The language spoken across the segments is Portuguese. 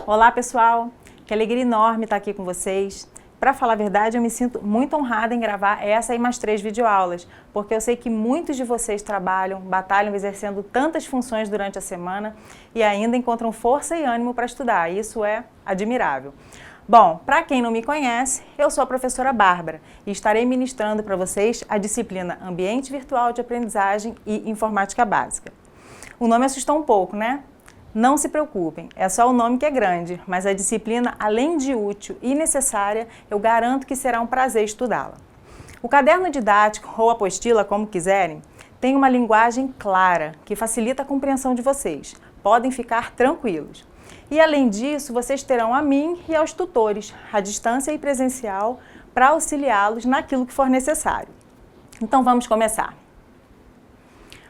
Olá pessoal, que alegria enorme estar aqui com vocês. Para falar a verdade, eu me sinto muito honrada em gravar essa e mais 3 videoaulas, porque eu sei que muitos de vocês trabalham, batalham exercendo tantas funções durante a semana e ainda encontram força e ânimo para estudar. Isso é admirável. Bom, para quem não me conhece, eu sou a professora Bárbara e estarei ministrando para vocês a disciplina Ambiente Virtual de Aprendizagem e Informática Básica. O nome assustou um pouco, né? Não se preocupem, é só o nome que é grande, mas a disciplina, além de útil e necessária, eu garanto que será um prazer estudá-la. O caderno didático, ou apostila, como quiserem, tem uma linguagem clara, que facilita a compreensão de vocês. Podem ficar tranquilos. E além disso, vocês terão a mim e aos tutores, à distância e presencial, para auxiliá-los naquilo que for necessário. Então vamos começar.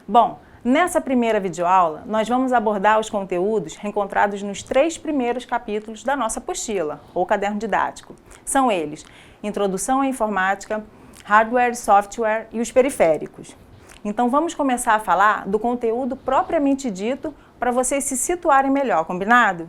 Bom, nessa primeira videoaula, nós vamos abordar os conteúdos encontrados nos 3 primeiros capítulos da nossa apostila, ou caderno didático. São eles: Introdução à Informática, Hardware, Software e os Periféricos. Então vamos começar a falar do conteúdo propriamente dito para vocês se situarem melhor, combinado?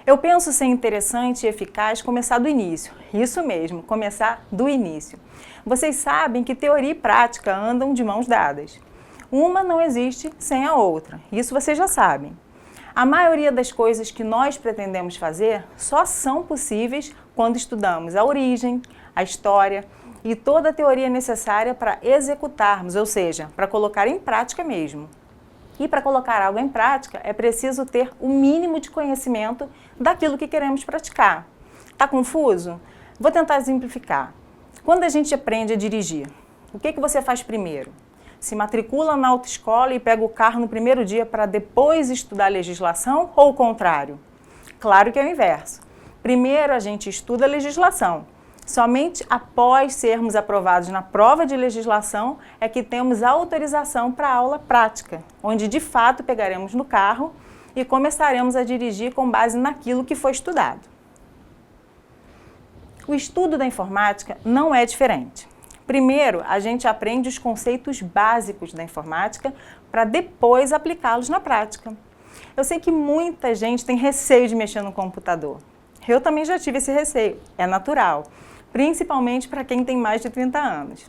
Eu penso ser interessante e eficaz começar do início. Isso mesmo, começar do início. Vocês sabem que teoria e prática andam de mãos dadas. Uma não existe sem a outra, isso vocês já sabem. A maioria das coisas que nós pretendemos fazer só são possíveis quando estudamos a origem, a história e toda a teoria necessária para executarmos, ou seja, para colocar em prática mesmo. E para colocar algo em prática é preciso ter o mínimo de conhecimento daquilo que queremos praticar. Tá confuso? Vou tentar exemplificar. Quando a gente aprende a dirigir, o que você faz primeiro? Se matricula na autoescola e pega o carro no primeiro dia para depois estudar legislação ou o contrário? Claro que é o inverso. Primeiro a gente estuda a legislação. Somente após sermos aprovados na prova de legislação é que temos autorização para a aula prática, onde de fato pegaremos no carro e começaremos a dirigir com base naquilo que foi estudado. O estudo da informática não é diferente. Primeiro, a gente aprende os conceitos básicos da informática para depois aplicá-los na prática. Eu sei que muita gente tem receio de mexer no computador. Eu também já tive esse receio, é natural, principalmente para quem tem mais de 30 anos.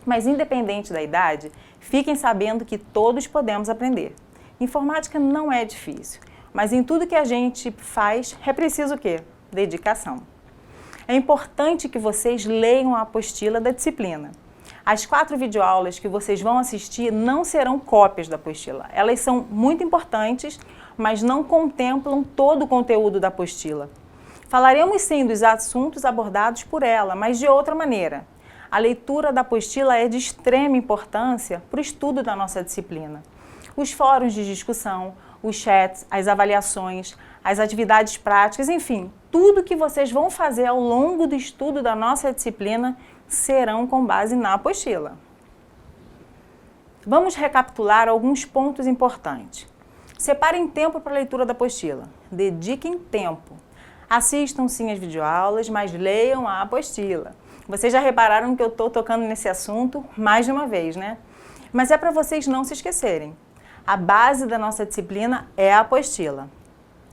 Mas independente da idade, fiquem sabendo que todos podemos aprender. Informática não é difícil, mas em tudo que a gente faz é preciso o quê? Dedicação. É importante que vocês leiam a apostila da disciplina. As 4 videoaulas que vocês vão assistir não serão cópias da apostila. Elas são muito importantes, mas não contemplam todo o conteúdo da apostila. Falaremos sim dos assuntos abordados por ela, mas de outra maneira. A leitura da apostila é de extrema importância para o estudo da nossa disciplina. Os fóruns de discussão, os chats, as avaliações, as atividades práticas, enfim, tudo que vocês vão fazer ao longo do estudo da nossa disciplina serão com base na apostila. Vamos recapitular alguns pontos importantes. Separem tempo para a leitura da apostila. Dediquem tempo. Assistam sim as videoaulas, mas leiam a apostila. Vocês já repararam que eu estou tocando nesse assunto mais de uma vez, né? Mas é para vocês não se esquecerem. A base da nossa disciplina é a apostila.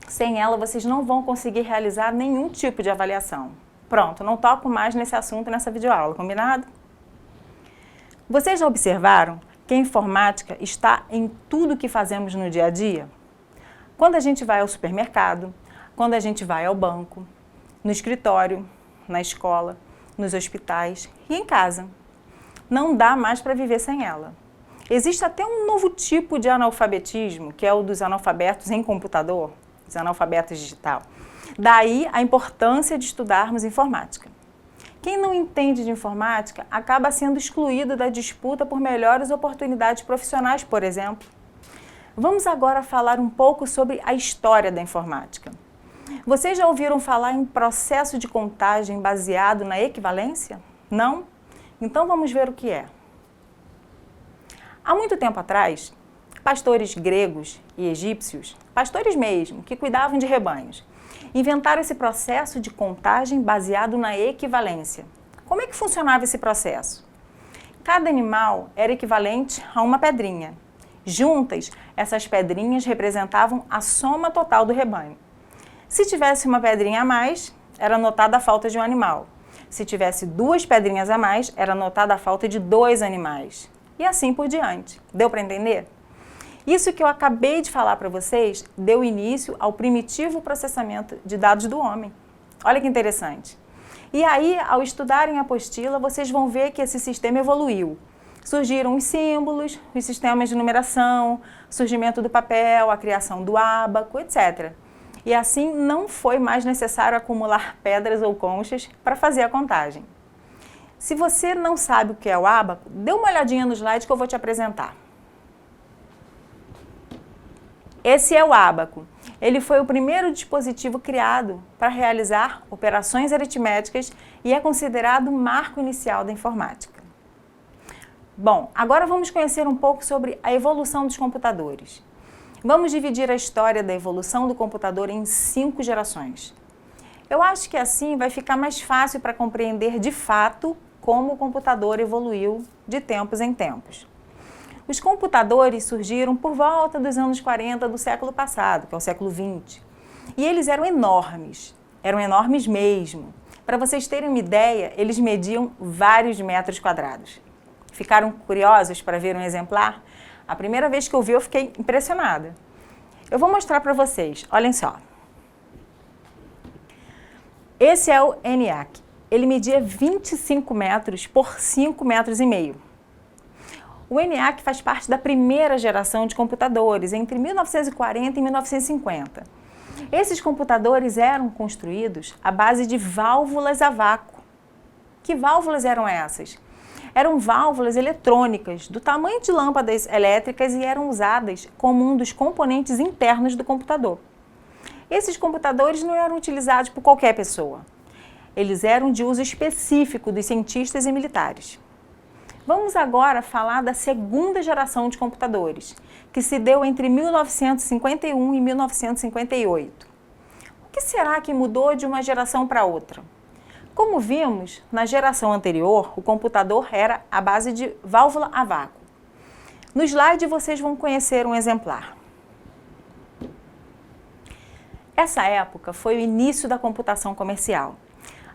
Sem ela, vocês não vão conseguir realizar nenhum tipo de avaliação. Pronto, não toco mais nesse assunto nessa videoaula, combinado? Vocês já observaram que a informática está em tudo que fazemos no dia a dia? Quando a gente vai ao supermercado, quando a gente vai ao banco, no escritório, na escola, nos hospitais e em casa. Não dá mais para viver sem ela. Existe até um novo tipo de analfabetismo, que é o dos analfabetos em computador, os analfabetos digital. Daí a importância de estudarmos informática. Quem não entende de informática acaba sendo excluído da disputa por melhores oportunidades profissionais, por exemplo. Vamos agora falar um pouco sobre a história da informática. Vocês já ouviram falar em processo de contagem baseado na equivalência? Não? Então vamos ver o que é. Há muito tempo atrás, pastores gregos e egípcios, pastores mesmo, que cuidavam de rebanhos, inventaram esse processo de contagem baseado na equivalência. Como é que funcionava esse processo? Cada animal era equivalente a uma pedrinha. Juntas, essas pedrinhas representavam a soma total do rebanho. Se tivesse uma pedrinha a mais, era notada a falta de um animal. Se tivesse 2 pedrinhas a mais, era notada a falta de 2 animais. E assim por diante. Deu para entender? Isso que eu acabei de falar para vocês deu início ao primitivo processamento de dados do homem. Olha que interessante. E aí, ao estudarem a apostila, vocês vão ver que esse sistema evoluiu. Surgiram os símbolos, os sistemas de numeração, surgimento do papel, a criação do ábaco, etc. E assim não foi mais necessário acumular pedras ou conchas para fazer a contagem. Se você não sabe o que é o ábaco, dê uma olhadinha no slide que eu vou te apresentar. Esse é o ábaco. Ele foi o primeiro dispositivo criado para realizar operações aritméticas e é considerado o marco inicial da informática. Bom, agora vamos conhecer um pouco sobre a evolução dos computadores. Vamos dividir a história da evolução do computador em 5 gerações. Eu acho que assim vai ficar mais fácil para compreender de fato como o computador evoluiu de tempos em tempos. Os computadores surgiram por volta dos anos 40 do século passado, que é o século 20. E eles eram enormes mesmo. Para vocês terem uma ideia, eles mediam vários metros quadrados. Ficaram curiosos para ver um exemplar? A primeira vez que eu vi, eu fiquei impressionada. Eu vou mostrar para vocês, olhem só. Esse é o ENIAC. Ele media 25 metros por 5,5 metros. O ENIAC faz parte da primeira geração de computadores, entre 1940 e 1950. Esses computadores eram construídos à base de válvulas a vácuo. Que válvulas eram essas? Eram válvulas eletrônicas, do tamanho de lâmpadas elétricas e eram usadas como um dos componentes internos do computador. Esses computadores não eram utilizados por qualquer pessoa. Eles eram de uso específico dos cientistas e militares. Vamos agora falar da segunda geração de computadores, que se deu entre 1951 e 1958. O que será que mudou de uma geração para outra? Como vimos, na geração anterior, o computador era à base de válvula a vácuo. No slide vocês vão conhecer um exemplar. Essa época foi o início da computação comercial,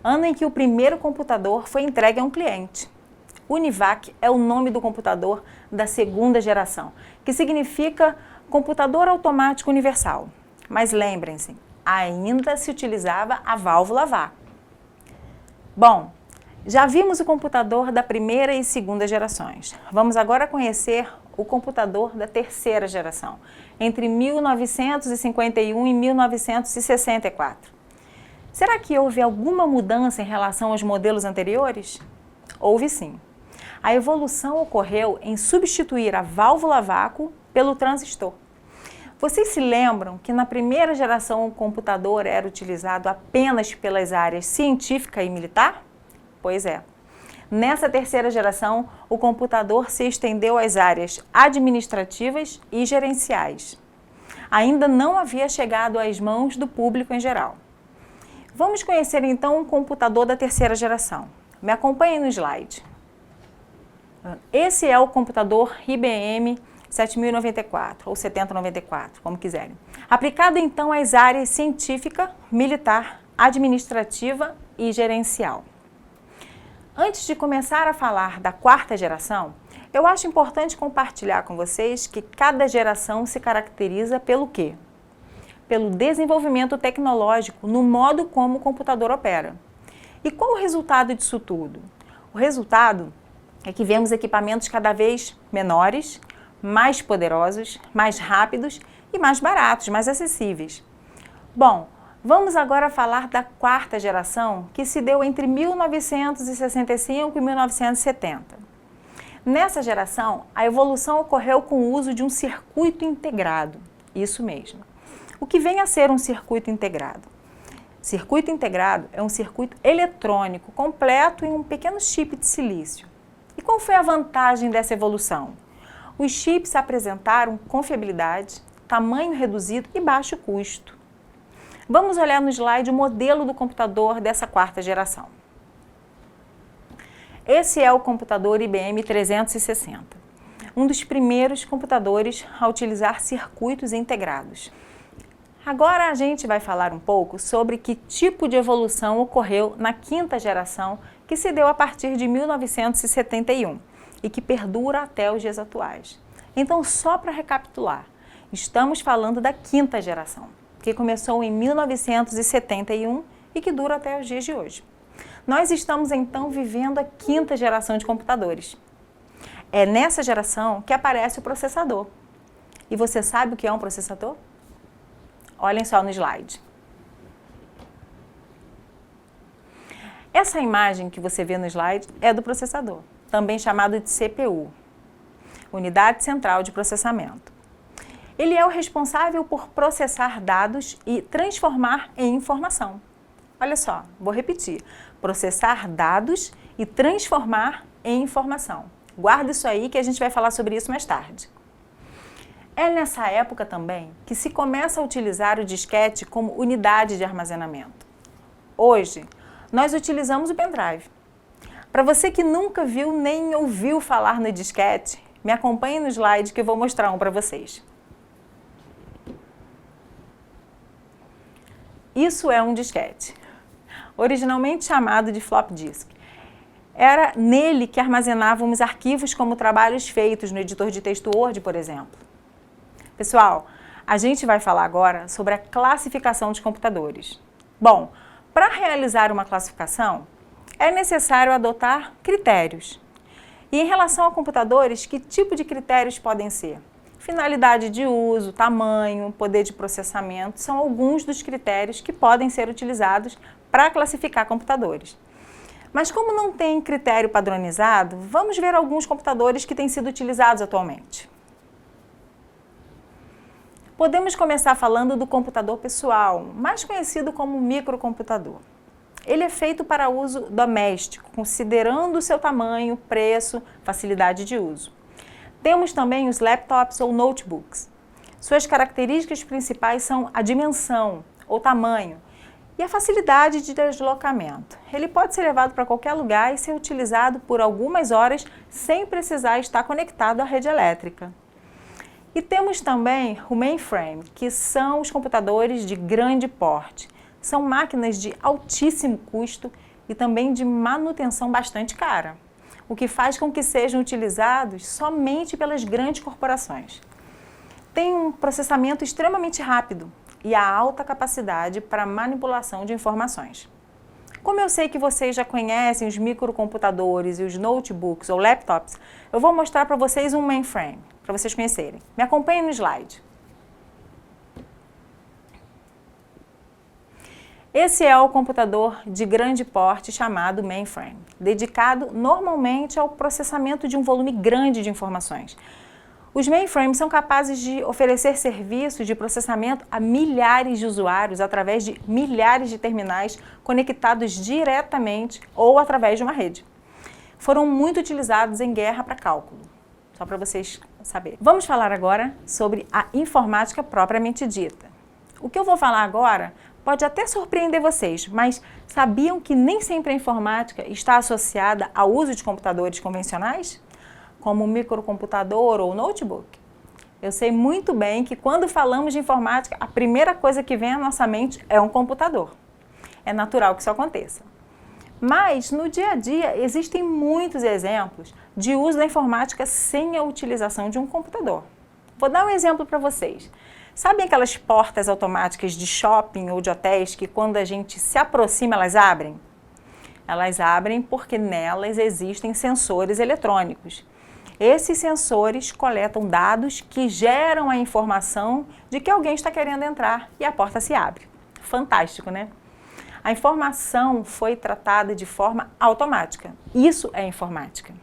ano em que o primeiro computador foi entregue a um cliente. UNIVAC é o nome do computador da segunda geração, que significa computador automático universal. Mas lembrem-se, ainda se utilizava a válvula a vácuo. Bom, já vimos o computador da primeira e segunda gerações. Vamos agora conhecer o computador da terceira geração, entre 1951 e 1964. Será que houve alguma mudança em relação aos modelos anteriores? Houve sim. A evolução ocorreu em substituir a válvula a vácuo pelo transistor. Vocês se lembram que na primeira geração o computador era utilizado apenas pelas áreas científica e militar? Pois é. Nessa terceira geração, o computador se estendeu às áreas administrativas e gerenciais. Ainda não havia chegado às mãos do público em geral. Vamos conhecer então o computador da terceira geração. Me acompanhem no slide. Esse é o computador IBM 7094 ou 7094, como quiserem. Aplicado então às áreas científica, militar, administrativa e gerencial. Antes de começar a falar da quarta geração, eu acho importante compartilhar com vocês que cada geração se caracteriza pelo quê? Pelo desenvolvimento tecnológico no modo como o computador opera. E qual o resultado disso tudo? O resultado é que vemos equipamentos cada vez menores, mais poderosos, mais rápidos e mais baratos, mais acessíveis. Bom, vamos agora falar da quarta geração, que se deu entre 1965 e 1970. Nessa geração, a evolução ocorreu com o uso de um circuito integrado. Isso mesmo. O que vem a ser um circuito integrado? Circuito integrado é um circuito eletrônico completo em um pequeno chip de silício. E qual foi a vantagem dessa evolução? Os chips apresentaram confiabilidade, tamanho reduzido e baixo custo. Vamos olhar no slide o modelo do computador dessa quarta geração. Esse é o computador IBM 360. um dos primeiros computadores a utilizar circuitos integrados. Agora a gente vai falar um pouco sobre que tipo de evolução ocorreu na quinta geração, que se deu a partir de 1971 e que perdura até os dias atuais. Então, só para recapitular, estamos falando da quinta geração, que começou em 1971 e que dura até os dias de hoje. Nós estamos então vivendo a quinta geração de computadores. É nessa geração que aparece o processador. E você sabe o que é um processador? Olhem só no slide. Essa imagem que você vê no slide é do processador, também chamado de CPU, Unidade Central de Processamento. Ele é o responsável por processar dados e transformar em informação. Olha só, vou repetir. Processar dados e transformar em informação. Guarda isso aí que a gente vai falar sobre isso mais tarde. É nessa época também que se começa a utilizar o disquete como unidade de armazenamento. Hoje, nós utilizamos o pendrive. Para você que nunca viu nem ouviu falar no disquete, me acompanhe no slide que eu vou mostrar um para vocês. Isso é um disquete, originalmente chamado de flop disk. Era nele que armazenávamos arquivos como trabalhos feitos no editor de texto Word, por exemplo. Pessoal, a gente vai falar agora sobre a classificação de computadores. Bom, para realizar uma classificação, é necessário adotar critérios. E em relação a computadores, que tipo de critérios podem ser? Finalidade de uso, tamanho, poder de processamento, são alguns dos critérios que podem ser utilizados para classificar computadores. Mas como não tem critério padronizado, vamos ver alguns computadores que têm sido utilizados atualmente. Podemos começar falando do computador pessoal, mais conhecido como microcomputador. Ele é feito para uso doméstico, considerando o seu tamanho, preço, facilidade de uso. Temos também os laptops ou notebooks. Suas características principais são a dimensão ou tamanho e a facilidade de deslocamento. Ele pode ser levado para qualquer lugar e ser utilizado por algumas horas sem precisar estar conectado à rede elétrica. E temos também o mainframe, que são os computadores de grande porte. São máquinas de altíssimo custo e também de manutenção bastante cara, o que faz com que sejam utilizados somente pelas grandes corporações. Tem um processamento extremamente rápido e a alta capacidade para manipulação de informações. Como eu sei que vocês já conhecem os microcomputadores e os notebooks ou laptops, eu vou mostrar para vocês um mainframe, para vocês conhecerem. Me acompanhem no slide. Esse é o computador de grande porte chamado mainframe, dedicado normalmente ao processamento de um volume grande de informações. Os mainframes são capazes de oferecer serviços de processamento a milhares de usuários através de milhares de terminais conectados diretamente ou através de uma rede. Foram muito utilizados em guerra para cálculo, só para vocês saberem. Vamos falar agora sobre a informática propriamente dita. O que eu vou falar agora pode até surpreender vocês, mas sabiam que nem sempre a informática está associada ao uso de computadores convencionais? Como microcomputador ou notebook? Eu sei muito bem que quando falamos de informática, a primeira coisa que vem à nossa mente é um computador. É natural que isso aconteça. Mas, no dia a dia, existem muitos exemplos de uso da informática sem a utilização de um computador. Vou dar um exemplo para vocês. Sabem aquelas portas automáticas de shopping ou de hotéis que quando a gente se aproxima elas abrem? Elas abrem porque nelas existem sensores eletrônicos. Esses sensores coletam dados que geram a informação de que alguém está querendo entrar e a porta se abre. Fantástico, né? A informação foi tratada de forma automática. Isso é informática.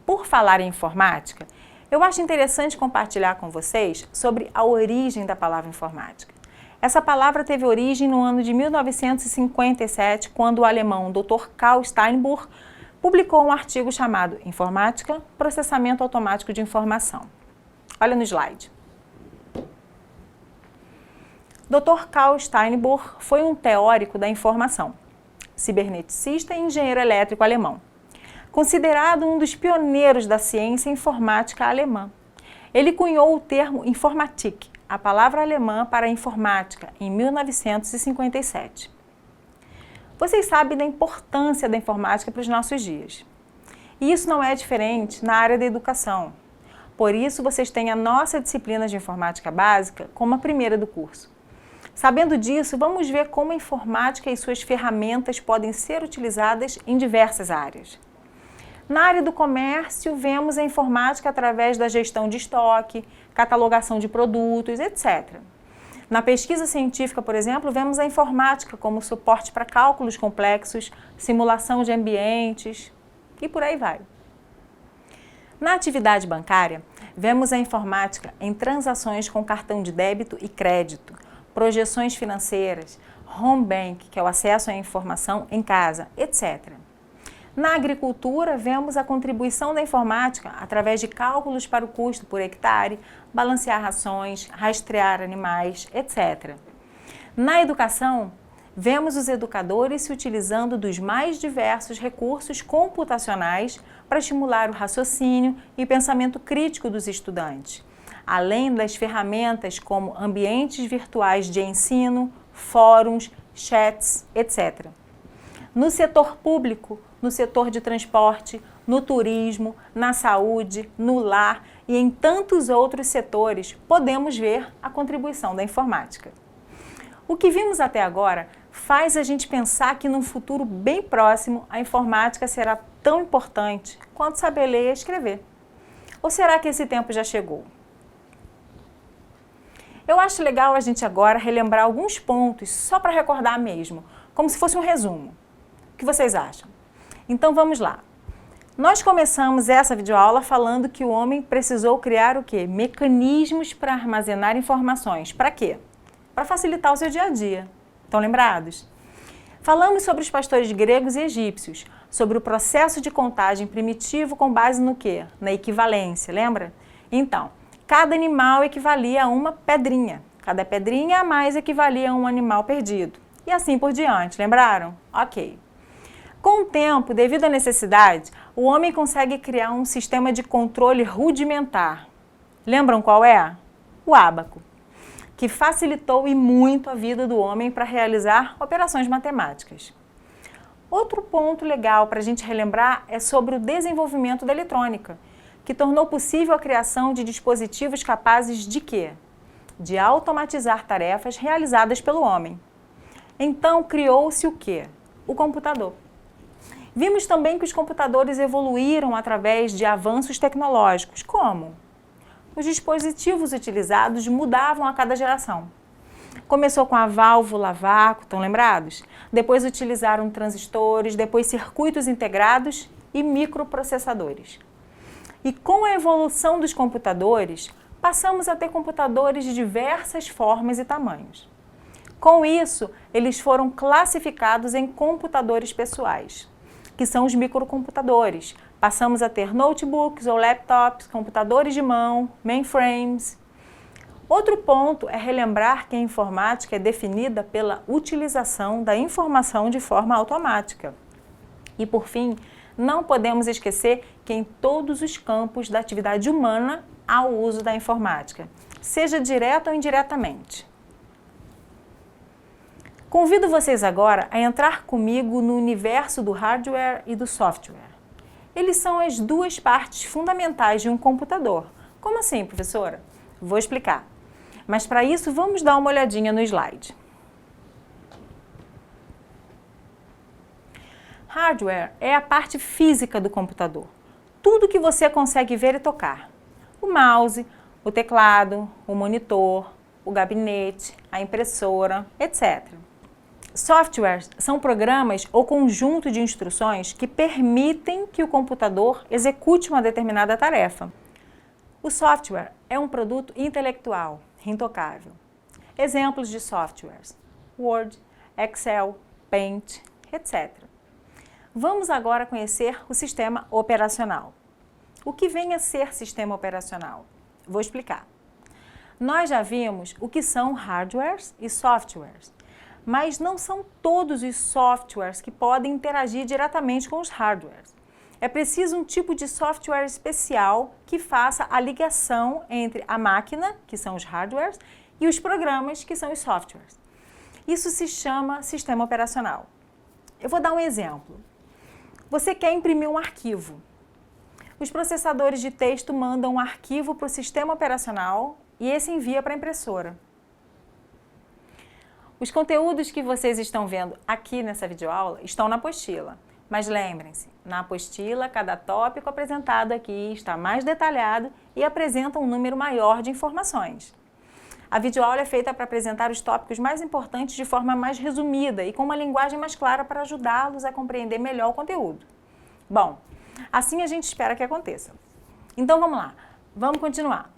Por falar em informática, eu acho interessante compartilhar com vocês sobre a origem da palavra informática. Essa palavra teve origem no ano de 1957, quando o alemão Dr. Karl Steinbuch publicou um artigo chamado Informática, Processamento Automático de Informação. Olha no slide. Dr. Karl Steinbuch foi um teórico da informação, ciberneticista e engenheiro elétrico alemão. considerado um dos pioneiros da ciência informática alemã. Ele cunhou o termo Informatik, a palavra alemã para informática, em 1957. Vocês sabem da importância da informática para os nossos dias. E isso não é diferente na área da educação. Por isso, vocês têm a nossa disciplina de informática básica como a primeira do curso. Sabendo disso, vamos ver como a informática e suas ferramentas podem ser utilizadas em diversas áreas. Na área do comércio, vemos a informática através da gestão de estoque, catalogação de produtos, etc. Na pesquisa científica, por exemplo, vemos a informática como suporte para cálculos complexos, simulação de ambientes e por aí vai. Na atividade bancária, vemos a informática em transações com cartão de débito e crédito, projeções financeiras, home bank, que é o acesso à informação em casa, etc. Na agricultura, vemos a contribuição da informática através de cálculos para o custo por hectare, balancear rações, rastrear animais, etc. Na educação, vemos os educadores se utilizando dos mais diversos recursos computacionais para estimular o raciocínio e pensamento crítico dos estudantes, além das ferramentas como ambientes virtuais de ensino, fóruns, chats, etc. No setor público, no setor de transporte, no turismo, na saúde, no lar e em tantos outros setores, podemos ver a contribuição da informática. O que vimos até agora faz a gente pensar que num futuro bem próximo a informática será tão importante quanto saber ler e escrever. Ou será que esse tempo já chegou? Eu acho legal a gente agora relembrar alguns pontos só para recordar mesmo, como se fosse um resumo. O que vocês acham? Então vamos lá. Nós começamos essa videoaula falando que o homem precisou criar o quê? Mecanismos para armazenar informações. Para quê? Para facilitar o seu dia a dia. Estão lembrados? Falamos sobre os pastores gregos e egípcios, sobre o processo de contagem primitivo com base no quê? Na equivalência, lembra? Então, cada animal equivalia a uma pedrinha. Cada pedrinha a mais equivalia a um animal perdido. E assim por diante, lembraram? Ok. Com o tempo, devido à necessidade, o homem consegue criar um sistema de controle rudimentar. Lembram qual é? O ábaco, que facilitou e muito a vida do homem para realizar operações matemáticas. Outro ponto legal para a gente relembrar é sobre o desenvolvimento da eletrônica, que tornou possível a criação de dispositivos capazes de quê? De automatizar tarefas realizadas pelo homem. Então, criou-se o quê? O computador. Vimos também que os computadores evoluíram através de avanços tecnológicos. Como? Os dispositivos utilizados mudavam a cada geração. Começou com a válvula a vácuo, estão lembrados? Depois utilizaram transistores, depois circuitos integrados e microprocessadores. E com a evolução dos computadores, passamos a ter computadores de diversas formas e tamanhos. Com isso, eles foram classificados em computadores pessoais, que são os microcomputadores. Passamos a ter notebooks ou laptops, computadores de mão, mainframes. Outro ponto é relembrar que a informática é definida pela utilização da informação de forma automática. E, por fim, não podemos esquecer que em todos os campos da atividade humana há o uso da informática, seja direto ou indiretamente. Convido vocês agora a entrar comigo no universo do hardware e do software. Eles são as duas partes fundamentais de um computador. Como assim, professora? Vou explicar. Mas para isso, vamos dar uma olhadinha no slide. Hardware é a parte física do computador. Tudo que você consegue ver e tocar. O mouse, o teclado, o monitor, o gabinete, a impressora, etc. Softwares são programas ou conjunto de instruções que permitem que o computador execute uma determinada tarefa. O software é um produto intelectual, intocável. Exemplos de softwares: Word, Excel, Paint, etc. Vamos agora conhecer o sistema operacional. O que vem a ser sistema operacional? Vou explicar. Nós já vimos o que são hardwares e softwares, mas não são todos os softwares que podem interagir diretamente com os hardwares. É preciso um tipo de software especial que faça a ligação entre a máquina, que são os hardwares, e os programas, que são os softwares. Isso se chama sistema operacional. Eu vou dar um exemplo. Você quer imprimir um arquivo. Os processadores de texto mandam um arquivo para o sistema operacional e esse envia para a impressora. Os conteúdos que vocês estão vendo aqui nessa videoaula estão na apostila. Mas lembrem-se, na apostila, cada tópico apresentado aqui está mais detalhado e apresenta um número maior de informações. A videoaula é feita para apresentar os tópicos mais importantes de forma mais resumida e com uma linguagem mais clara para ajudá-los a compreender melhor o conteúdo. Bom, assim a gente espera que aconteça. Então vamos lá, vamos continuar.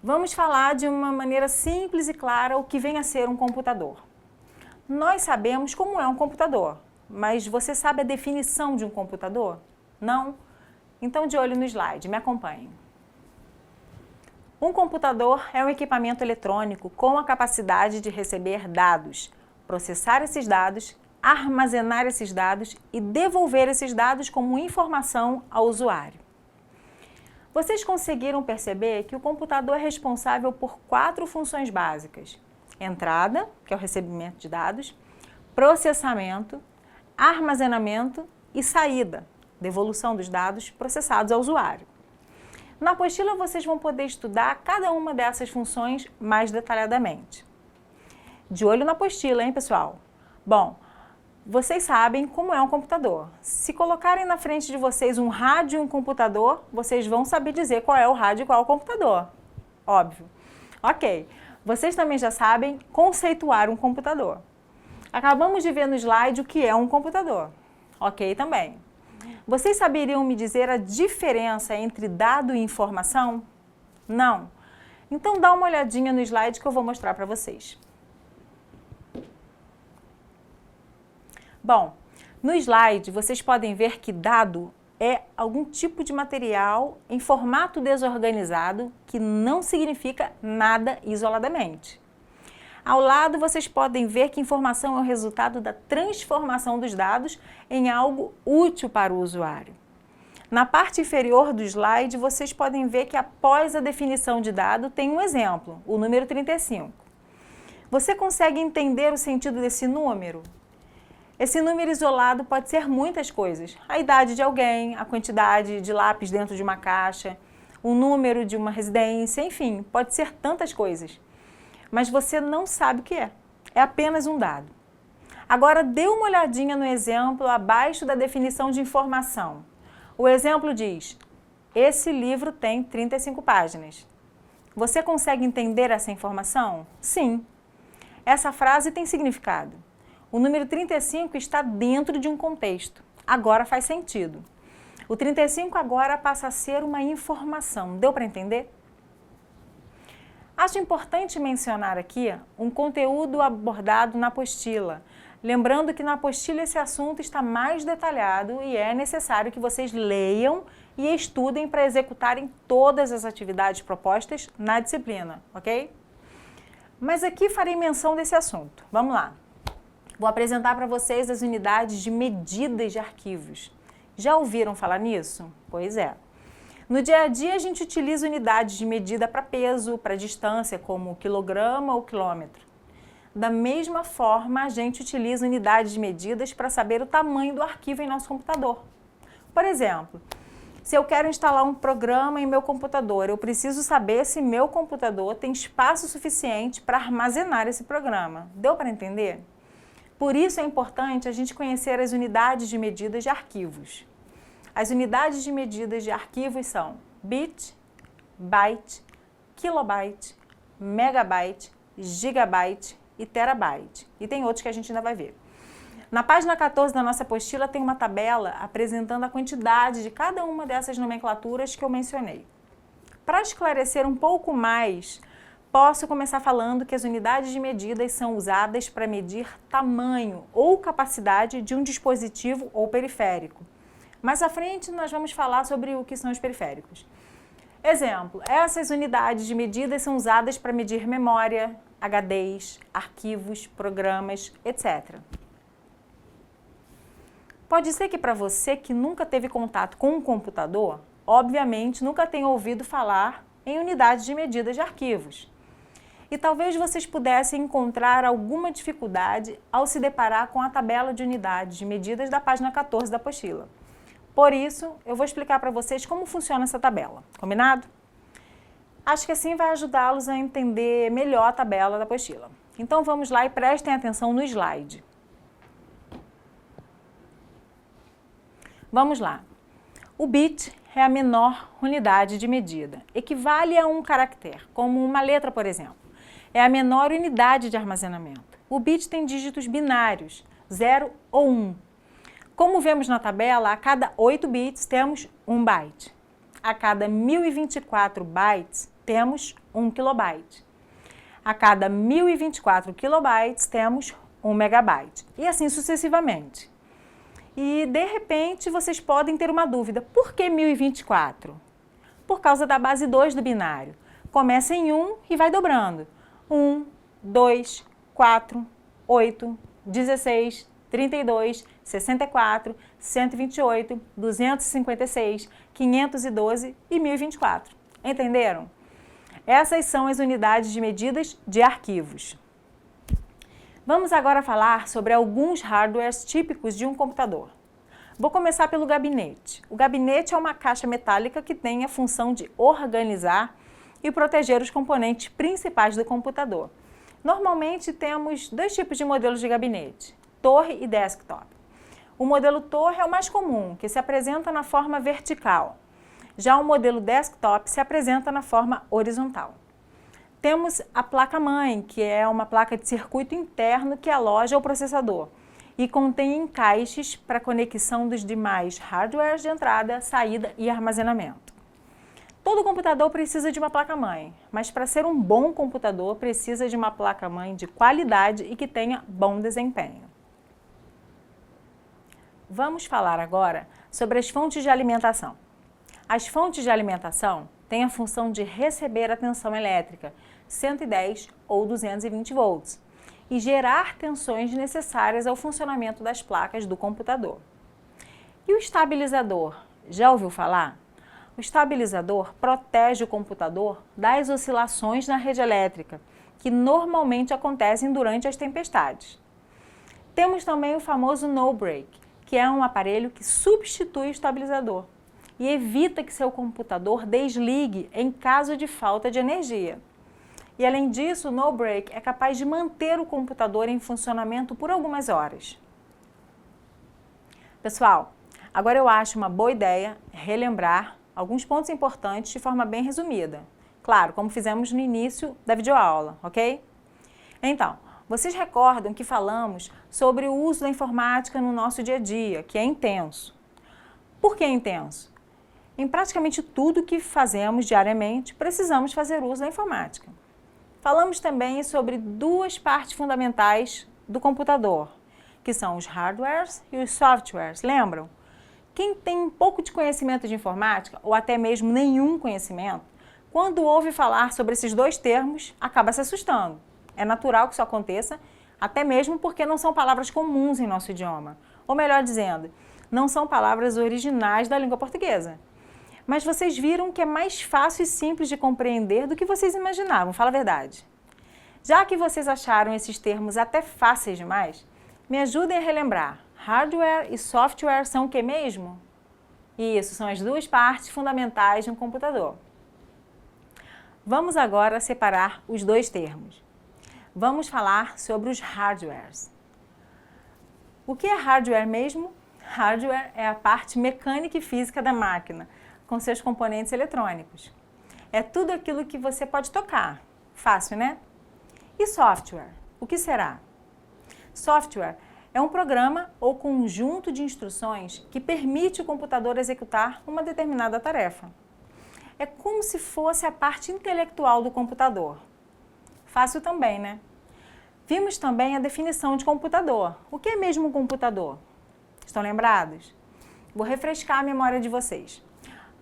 Vamos falar de uma maneira simples e clara o que vem a ser um computador. Nós sabemos como é um computador, mas você sabe a definição de um computador? Não? Então de olho no slide, me acompanhem. Um computador é um equipamento eletrônico com a capacidade de receber dados, processar esses dados, armazenar esses dados e devolver esses dados como informação ao usuário. Vocês conseguiram perceber que o computador é responsável por 4 funções básicas: entrada, que é o recebimento de dados, processamento, armazenamento e saída, devolução dos dados processados ao usuário. Na apostila vocês vão poder estudar cada uma dessas funções mais detalhadamente. De olho na apostila, hein, pessoal? Bom, vocês sabem como é um computador. Se colocarem na frente de vocês um rádio e um computador, vocês vão saber dizer qual é o rádio e qual é o computador. Óbvio. Ok. Vocês também já sabem conceituar um computador. Acabamos de ver no slide o que é um computador. Ok também. Vocês saberiam me dizer a diferença entre dado e informação? Não? Então dá uma olhadinha no slide que eu vou mostrar para vocês. Bom, no slide vocês podem ver que dado é algum tipo de material em formato desorganizado que não significa nada isoladamente. Ao lado, vocês podem ver que informação é o resultado da transformação dos dados em algo útil para o usuário. Na parte inferior do slide, vocês podem ver que após a definição de dado tem um exemplo, o número 35. Você consegue entender o sentido desse número? Esse número isolado pode ser muitas coisas. A idade de alguém, a quantidade de lápis dentro de uma caixa, o número de uma residência, enfim, pode ser tantas coisas. Mas você não sabe o que é. É apenas um dado. Agora, dê uma olhadinha no exemplo abaixo da definição de informação. O exemplo diz: esse livro tem 35 páginas. Você consegue entender essa informação? Sim. Essa frase tem significado. O número 35 está dentro de um contexto. Agora faz sentido. O 35 agora passa a ser uma informação. Deu para entender? Acho importante mencionar aqui um conteúdo abordado na apostila. Lembrando que na apostila esse assunto está mais detalhado e é necessário que vocês leiam e estudem para executarem todas as atividades propostas na disciplina, ok? Mas aqui farei menção desse assunto. Vamos lá. Vou apresentar para vocês as unidades de medidas de arquivos. Já ouviram falar nisso? Pois é. No dia a dia, a gente utiliza unidades de medida para peso, para distância, como quilograma ou quilômetro. Da mesma forma, a gente utiliza unidades de medidas para saber o tamanho do arquivo em nosso computador. Por exemplo, se eu quero instalar um programa em meu computador, eu preciso saber se meu computador tem espaço suficiente para armazenar esse programa. Deu para entender? Por isso é importante a gente conhecer as unidades de medidas de arquivos. As unidades de medidas de arquivos são bit, byte, kilobyte, megabyte, gigabyte e terabyte. E tem outros que a gente ainda vai ver. Na página 14 da nossa apostila tem uma tabela apresentando a quantidade de cada uma dessas nomenclaturas que eu mencionei. Para esclarecer um pouco mais, posso começar falando que as unidades de medidas são usadas para medir tamanho ou capacidade de um dispositivo ou periférico. Mais à frente, nós vamos falar sobre o que são os periféricos. Exemplo, essas unidades de medidas são usadas para medir memória, HDs, arquivos, programas, etc. Pode ser que para você que nunca teve contato com um computador, obviamente nunca tenha ouvido falar em unidades de medida de arquivos. E talvez vocês pudessem encontrar alguma dificuldade ao se deparar com a tabela de unidades de medidas da página 14 da apostila. Por isso, eu vou explicar para vocês como funciona essa tabela, combinado? Acho que assim vai ajudá-los a entender melhor a tabela da apostila. Então vamos lá e prestem atenção no slide. Vamos lá. O bit é a menor unidade de medida, equivale a um caractere, como uma letra, por exemplo. É a menor unidade de armazenamento. O bit tem dígitos binários, 0 ou 1. Como vemos na tabela, a cada 8 bits temos 1 byte. A cada 1024 bytes temos 1 kilobyte. A cada 1024 kilobytes temos 1 megabyte. E assim sucessivamente. E de repente vocês podem ter uma dúvida. Por que 1024? Por causa da base 2 do binário. Começa em 1 e vai dobrando. 1, 2, 4, 8, 16, 32, 64, 128, 256, 512 e 1024. Entenderam? Essas são as unidades de medidas de arquivos. Vamos agora falar sobre alguns hardwares típicos de um computador. Vou começar pelo gabinete. O gabinete é uma caixa metálica que tem a função de organizar e proteger os componentes principais do computador. Normalmente temos dois tipos de modelos de gabinete, torre e desktop. O modelo torre é o mais comum, que se apresenta na forma vertical. Já o modelo desktop se apresenta na forma horizontal. Temos a placa-mãe, que é uma placa de circuito interno que aloja o processador e contém encaixes para conexão dos demais hardwares de entrada, saída e armazenamento. Todo computador precisa de uma placa-mãe, mas para ser um bom computador precisa de uma placa-mãe de qualidade e que tenha bom desempenho. Vamos falar agora sobre as fontes de alimentação. As fontes de alimentação têm a função de receber a tensão elétrica, 110 ou 220 volts, e gerar tensões necessárias ao funcionamento das placas do computador. E o estabilizador? Já ouviu falar? O estabilizador protege o computador das oscilações na rede elétrica, que normalmente acontecem durante as tempestades. Temos também o famoso no-break, que é um aparelho que substitui o estabilizador e evita que seu computador desligue em caso de falta de energia. E além disso, o no-break é capaz de manter o computador em funcionamento por algumas horas. Pessoal, agora eu acho uma boa ideia relembrar alguns pontos importantes de forma bem resumida. Claro, como fizemos no início da videoaula, ok? Então, vocês recordam que falamos sobre o uso da informática no nosso dia a dia, que é intenso. Por que intenso? Em praticamente tudo que fazemos diariamente, precisamos fazer uso da informática. Falamos também sobre duas partes fundamentais do computador, que são os hardwares e os softwares, lembram? Quem tem um pouco de conhecimento de informática, ou até mesmo nenhum conhecimento, quando ouve falar sobre esses dois termos, acaba se assustando. É natural que isso aconteça, até mesmo porque não são palavras comuns em nosso idioma. Ou melhor dizendo, não são palavras originais da língua portuguesa. Mas vocês viram que é mais fácil e simples de compreender do que vocês imaginavam, fala a verdade. Já que vocês acharam esses termos até fáceis demais, me ajudem a relembrar. Hardware e software são o que mesmo? Isso, são as duas partes fundamentais de um computador. Vamos agora separar os dois termos. Vamos falar sobre os hardwares. O que é hardware mesmo? Hardware é a parte mecânica e física da máquina, com seus componentes eletrônicos. É tudo aquilo que você pode tocar. Fácil, né? E software? O que será? Software é um programa ou conjunto de instruções que permite o computador executar uma determinada tarefa. É como se fosse a parte intelectual do computador. Fácil também, né? Vimos também a definição de computador. O que é mesmo um computador? Estão lembrados? Vou refrescar a memória de vocês.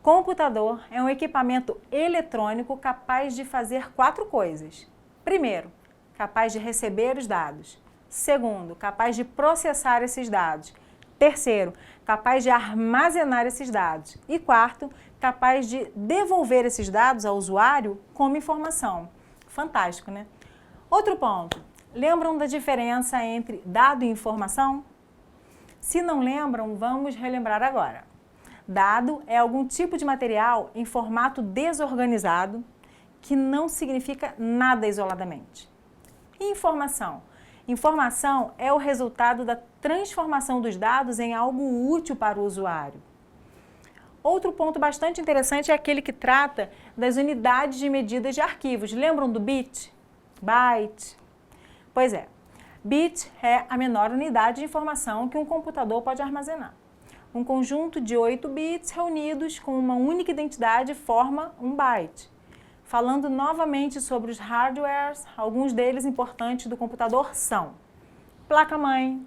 Computador é um equipamento eletrônico capaz de fazer 4 coisas. Primeiro, capaz de receber os dados. Segundo, capaz de processar esses dados. Terceiro, capaz de armazenar esses dados. E quarto, capaz de devolver esses dados ao usuário como informação. Fantástico, né? Outro ponto, lembram da diferença entre dado e informação? Se não lembram, vamos relembrar agora. Dado é algum tipo de material em formato desorganizado que não significa nada isoladamente. E informação? Informação é o resultado da transformação dos dados em algo útil para o usuário. Outro ponto bastante interessante é aquele que trata das unidades de medidas de arquivos. Lembram do bit? Byte? Pois é, bit é a menor unidade de informação que um computador pode armazenar. Um conjunto de 8 bits reunidos com uma única identidade forma um byte. Falando novamente sobre os hardwares, alguns deles importantes do computador são placa-mãe,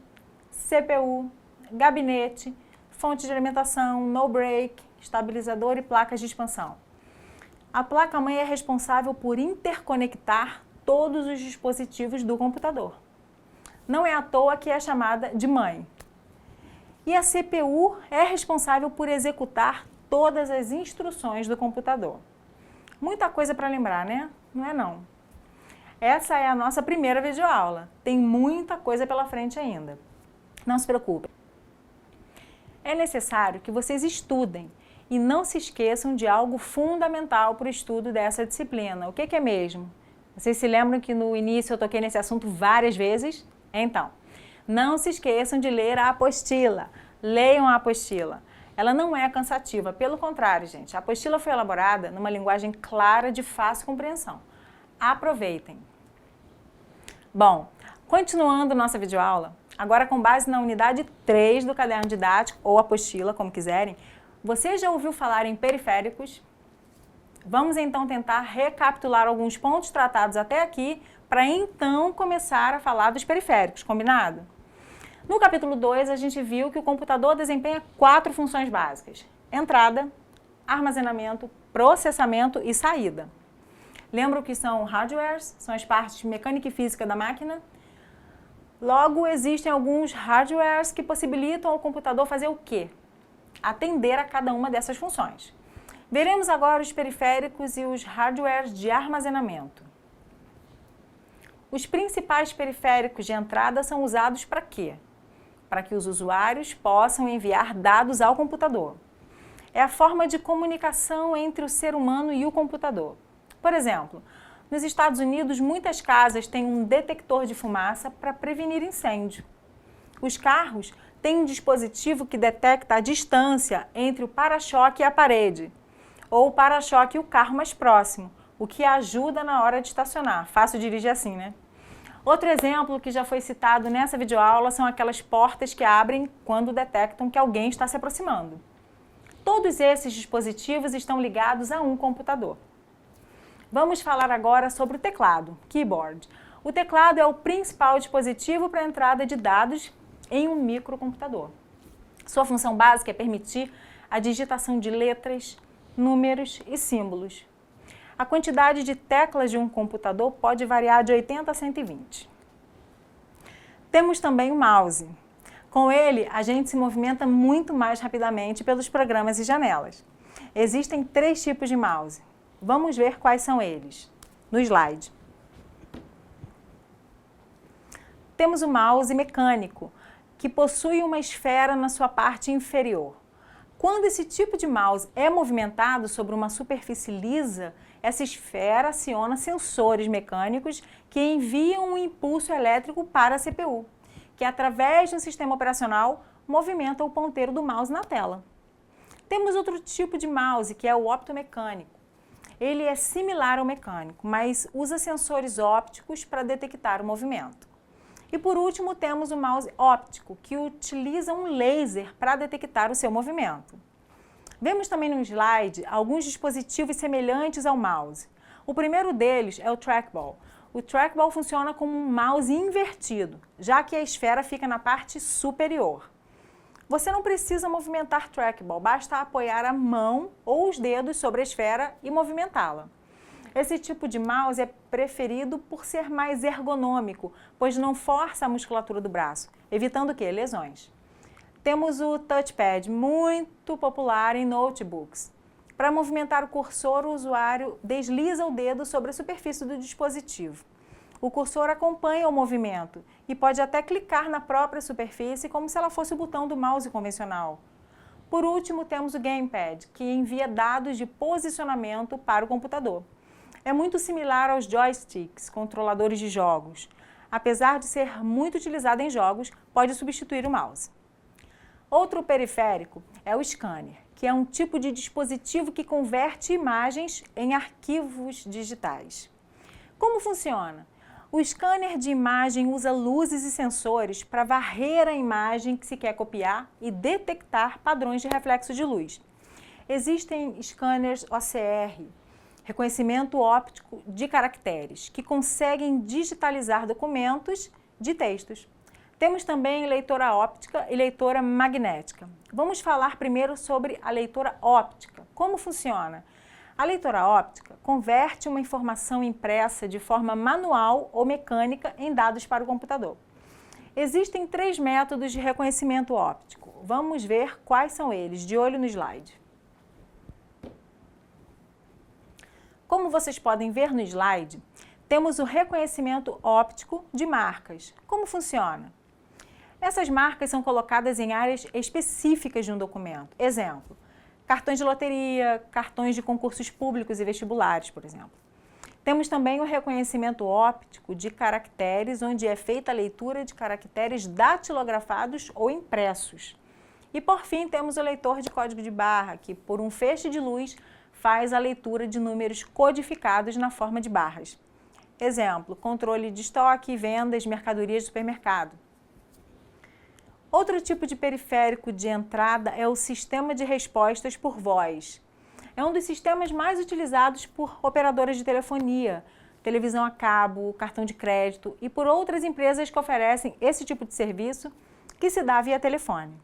CPU, gabinete, fonte de alimentação, no-break, estabilizador e placas de expansão. A placa-mãe é responsável por interconectar todos os dispositivos do computador. Não é à toa que é chamada de mãe. E a CPU é responsável por executar todas as instruções do computador. Muita coisa para lembrar, né? Não é não. Essa é a nossa primeira videoaula. Tem muita coisa pela frente ainda. Não se preocupe. É necessário que vocês estudem e não se esqueçam de algo fundamental para o estudo dessa disciplina. O que é mesmo? Vocês se lembram que no início eu toquei nesse assunto várias vezes? Então, não se esqueçam de ler a apostila. Leiam a apostila. Ela não é cansativa, pelo contrário, gente. A apostila foi elaborada numa linguagem clara de fácil compreensão. Aproveitem. Bom, continuando nossa videoaula, agora com base na unidade 3 do caderno didático, ou apostila, como quiserem, você já ouviu falar em periféricos? Vamos então tentar recapitular alguns pontos tratados até aqui, para então começar a falar dos periféricos, combinado? No capítulo 2, a gente viu que o computador desempenha 4 funções básicas: entrada, armazenamento, processamento e saída. Lembram que são hardwares? São as partes mecânica e física da máquina. Logo, existem alguns hardwares que possibilitam ao computador fazer o quê? Atender a cada uma dessas funções. Veremos agora os periféricos e os hardwares de armazenamento. Os principais periféricos de entrada são usados para quê? Para que os usuários possam enviar dados ao computador. É a forma de comunicação entre o ser humano e o computador. Por exemplo, nos Estados Unidos, muitas casas têm um detector de fumaça para prevenir incêndio. Os carros têm um dispositivo que detecta a distância entre o para-choque e a parede, ou o para-choque e o carro mais próximo, o que ajuda na hora de estacionar. Fácil dirigir assim, né? Outro exemplo que já foi citado nessa videoaula são aquelas portas que abrem quando detectam que alguém está se aproximando. Todos esses dispositivos estão ligados a um computador. Vamos falar agora sobre o teclado, keyboard. O teclado é o principal dispositivo para a entrada de dados em um microcomputador. Sua função básica é permitir a digitação de letras, números e símbolos. A quantidade de teclas de um computador pode variar de 80 a 120. Temos também o mouse. Com ele, a gente se movimenta muito mais rapidamente pelos programas e janelas. Existem 3 tipos de mouse. Vamos ver quais são eles. No slide. Temos o mouse mecânico, que possui uma esfera na sua parte inferior. Quando esse tipo de mouse é movimentado sobre uma superfície lisa, essa esfera aciona sensores mecânicos que enviam um impulso elétrico para a CPU, que através de um sistema operacional movimenta o ponteiro do mouse na tela. Temos outro tipo de mouse, que é o optomecânico. Ele é similar ao mecânico, mas usa sensores ópticos para detectar o movimento. E por último, temos o mouse óptico, que utiliza um laser para detectar o seu movimento. Vemos também no slide alguns dispositivos semelhantes ao mouse. O primeiro deles é o trackball. O trackball funciona como um mouse invertido, já que a esfera fica na parte superior. Você não precisa movimentar trackball, basta apoiar a mão ou os dedos sobre a esfera e movimentá-la. Esse tipo de mouse é preferido por ser mais ergonômico, pois não força a musculatura do braço, evitando o quê? Lesões. Temos o touchpad, muito popular em notebooks. Para movimentar o cursor, o usuário desliza o dedo sobre a superfície do dispositivo. O cursor acompanha o movimento e pode até clicar na própria superfície como se ela fosse o botão do mouse convencional. Por último, temos o gamepad, que envia dados de posicionamento para o computador. É muito similar aos joysticks, controladores de jogos. Apesar de ser muito utilizado em jogos, pode substituir o mouse. Outro periférico é o scanner, que é um tipo de dispositivo que converte imagens em arquivos digitais. Como funciona? O scanner de imagem usa luzes e sensores para varrer a imagem que se quer copiar e detectar padrões de reflexo de luz. Existem scanners OCR, reconhecimento óptico de caracteres, que conseguem digitalizar documentos de textos. Temos também leitora óptica e leitora magnética. Vamos falar primeiro sobre a leitora óptica. Como funciona? A leitora óptica converte uma informação impressa de forma manual ou mecânica em dados para o computador. Existem 3 métodos de reconhecimento óptico. Vamos ver quais são eles, de olho no slide. Como vocês podem ver no slide, temos o reconhecimento óptico de marcas. Como funciona? Essas marcas são colocadas em áreas específicas de um documento. Exemplo, cartões de loteria, cartões de concursos públicos e vestibulares, por exemplo. Temos também o reconhecimento óptico de caracteres, onde é feita a leitura de caracteres datilografados ou impressos. E por fim, temos o leitor de código de barra, que por um feixe de luz faz a leitura de números codificados na forma de barras. Exemplo, controle de estoque, vendas, mercadorias de supermercado. Outro tipo de periférico de entrada é o sistema de respostas por voz. É um dos sistemas mais utilizados por operadoras de telefonia, televisão a cabo, cartão de crédito e por outras empresas que oferecem esse tipo de serviço que se dá via telefone.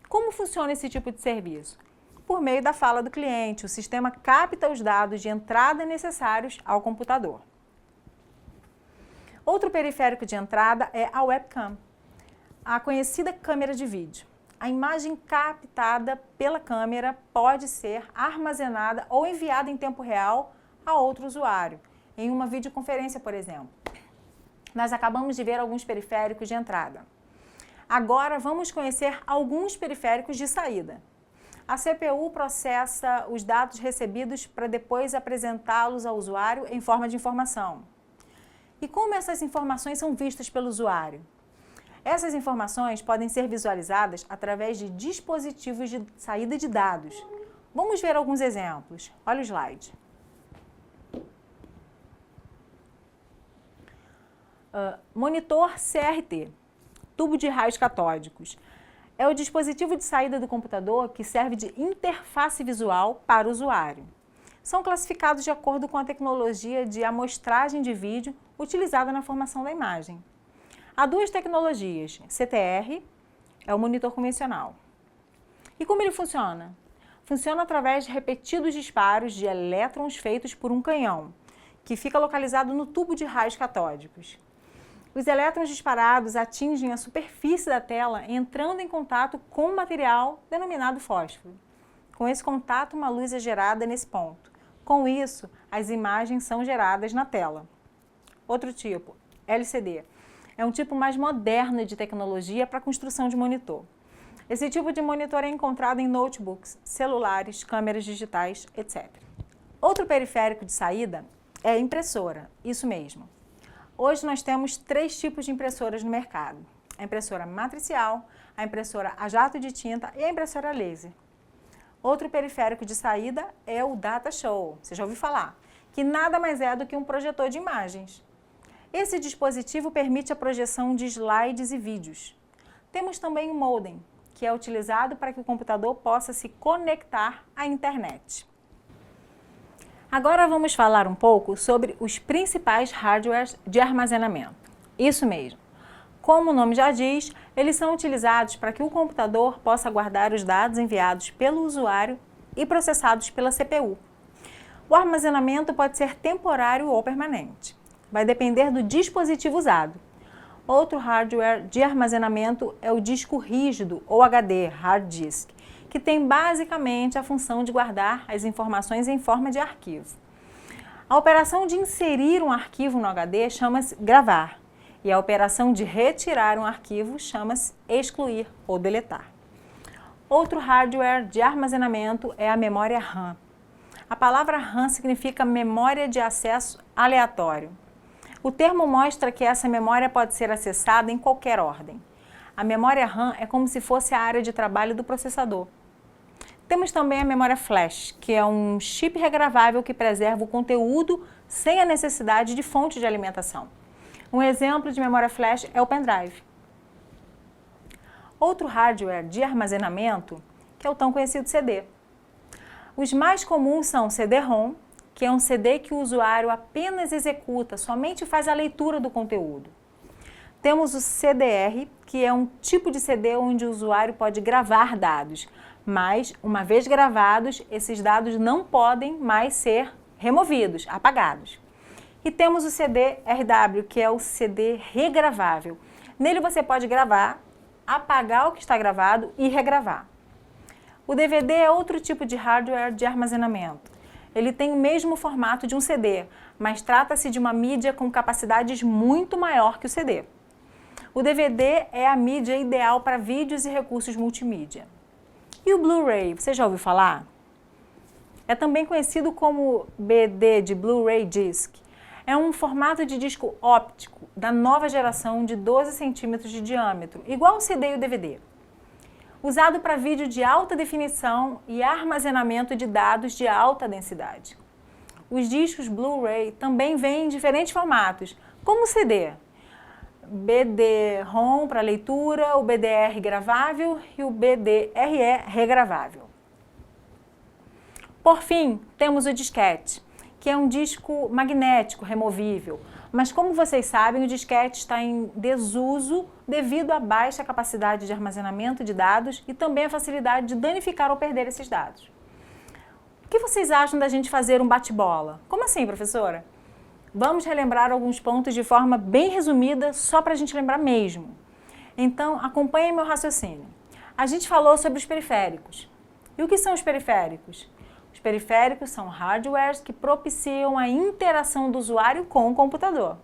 Como funciona esse tipo de serviço? Por meio da fala do cliente, o sistema capta os dados de entrada necessários ao computador. Outro periférico de entrada é a webcam, a conhecida câmera de vídeo. A imagem captada pela câmera pode ser armazenada ou enviada em tempo real a outro usuário, em uma videoconferência, por exemplo. Nós acabamos de ver alguns periféricos de entrada. Agora vamos conhecer alguns periféricos de saída. A CPU processa os dados recebidos para depois apresentá-los ao usuário em forma de informação. E como essas informações são vistas pelo usuário? Essas informações podem ser visualizadas através de dispositivos de saída de dados. Vamos ver alguns exemplos. Olha o slide. Monitor CRT, tubo de raios catódicos. É o dispositivo de saída do computador que serve de interface visual para o usuário. São classificados de acordo com a tecnologia de amostragem de vídeo utilizada na formação da imagem. Há 2 tecnologias, CTR é o monitor convencional. E como ele funciona? Funciona através de repetidos disparos de elétrons feitos por um canhão, que fica localizado no tubo de raios catódicos. Os elétrons disparados atingem a superfície da tela entrando em contato com um material denominado fósforo. Com esse contato, uma luz é gerada nesse ponto. Com isso, as imagens são geradas na tela. Outro tipo, LCD. É um tipo mais moderno de tecnologia para a construção de monitor. Esse tipo de monitor é encontrado em notebooks, celulares, câmeras digitais, etc. Outro periférico de saída é a impressora, isso mesmo. Hoje nós temos 3 tipos de impressoras no mercado. A impressora matricial, a impressora a jato de tinta e a impressora laser. Outro periférico de saída é o Data Show, você já ouviu falar, que nada mais é do que um projetor de imagens. Esse dispositivo permite a projeção de slides e vídeos. Temos também o modem, que é utilizado para que o computador possa se conectar à internet. Agora vamos falar um pouco sobre os principais hardwares de armazenamento. Isso mesmo. Como o nome já diz, eles são utilizados para que o computador possa guardar os dados enviados pelo usuário e processados pela CPU. O armazenamento pode ser temporário ou permanente. Vai depender do dispositivo usado. Outro hardware de armazenamento é o disco rígido ou HD, hard disk, que tem basicamente a função de guardar as informações em forma de arquivo. A operação de inserir um arquivo no HD chama-se gravar, e a operação de retirar um arquivo chama-se excluir ou deletar. Outro hardware de armazenamento é a memória RAM. A palavra RAM significa memória de acesso aleatório. O termo mostra que essa memória pode ser acessada em qualquer ordem. A memória RAM é como se fosse a área de trabalho do processador. Temos também a memória flash, que é um chip regravável que preserva o conteúdo sem a necessidade de fonte de alimentação. Um exemplo de memória flash é o pendrive. Outro hardware de armazenamento, que é o tão conhecido CD. Os mais comuns são o CD-ROM, que é um CD que o usuário apenas executa, somente faz a leitura do conteúdo. Temos o CDR, que é um tipo de CD onde o usuário pode gravar dados, mas, uma vez gravados, esses dados não podem mais ser removidos, apagados. E temos o CD-RW, que é o CD regravável. Nele você pode gravar, apagar o que está gravado e regravar. O DVD é outro tipo de hardware de armazenamento. Ele tem o mesmo formato de um CD, mas trata-se de uma mídia com capacidades muito maior que o CD. O DVD é a mídia ideal para vídeos e recursos multimídia. E o Blu-ray, você já ouviu falar? É também conhecido como BD de Blu-ray Disc. É um formato de disco óptico da nova geração de 12 centímetros de diâmetro, igual o CD e o DVD. Usado para vídeo de alta definição e armazenamento de dados de alta densidade. Os discos Blu-ray também vêm em diferentes formatos, como o CD, BD-ROM para leitura, o BDR gravável e o BDRE regravável. Por fim, temos o disquete, que é um disco magnético removível, mas como vocês sabem, o disquete está em desuso devido à baixa capacidade de armazenamento de dados e também a facilidade de danificar ou perder esses dados. O que vocês acham da gente fazer um bate-bola? Como assim, professora? Vamos relembrar alguns pontos de forma bem resumida, só para a gente lembrar mesmo. Então, acompanhem meu raciocínio. A gente falou sobre os periféricos. E o que são os periféricos? Os periféricos são hardwares que propiciam a interação do usuário com o computador.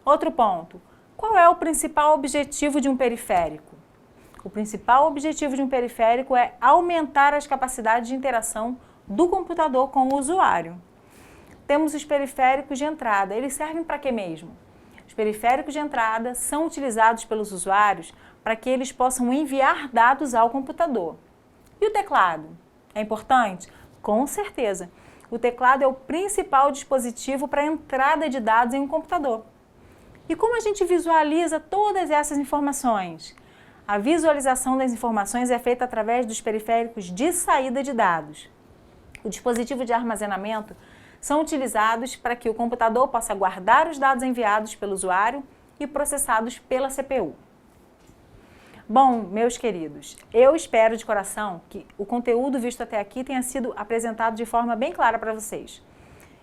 Outro ponto. Qual é o principal objetivo de um periférico? O principal objetivo de um periférico é aumentar as capacidades de interação do computador com o usuário. Temos os periféricos de entrada. Eles servem para quê mesmo? Os periféricos de entrada são utilizados pelos usuários para que eles possam enviar dados ao computador. E o teclado? É importante? Com certeza. O teclado é o principal dispositivo para a entrada de dados em um computador. E como a gente visualiza todas essas informações? A visualização das informações é feita através dos periféricos de saída de dados. O dispositivo de armazenamento são utilizados para que o computador possa guardar os dados enviados pelo usuário e processados pela CPU. Bom, meus queridos, eu espero de coração que o conteúdo visto até aqui tenha sido apresentado de forma bem clara para vocês.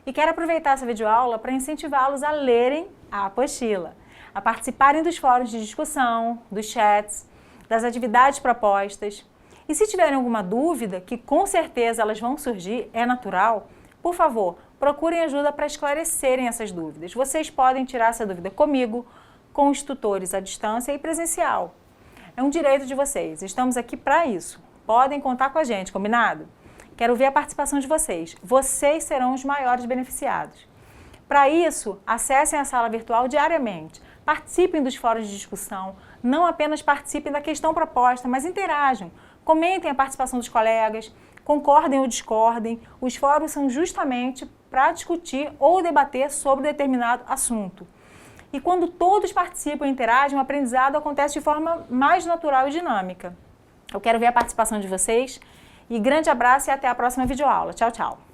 E quero aproveitar essa videoaula para incentivá-los a lerem a apostila, a participarem dos fóruns de discussão, dos chats, das atividades propostas. E se tiverem alguma dúvida, que com certeza elas vão surgir, é natural, por favor, procurem ajuda para esclarecerem essas dúvidas. Vocês podem tirar essa dúvida comigo, com os tutores à distância e presencial. É um direito de vocês, estamos aqui para isso. Podem contar com a gente, combinado? Quero ver a participação de vocês. Vocês serão os maiores beneficiados. Para isso, acessem a sala virtual diariamente. Participem dos fóruns de discussão. Não apenas participem da questão proposta, mas interajam. Comentem a participação dos colegas, concordem ou discordem. Os fóruns são justamente para discutir ou debater sobre determinado assunto. E quando todos participam e interagem, o aprendizado acontece de forma mais natural e dinâmica. Eu quero ver a participação de vocês. E grande abraço e até a próxima videoaula. Tchau, tchau!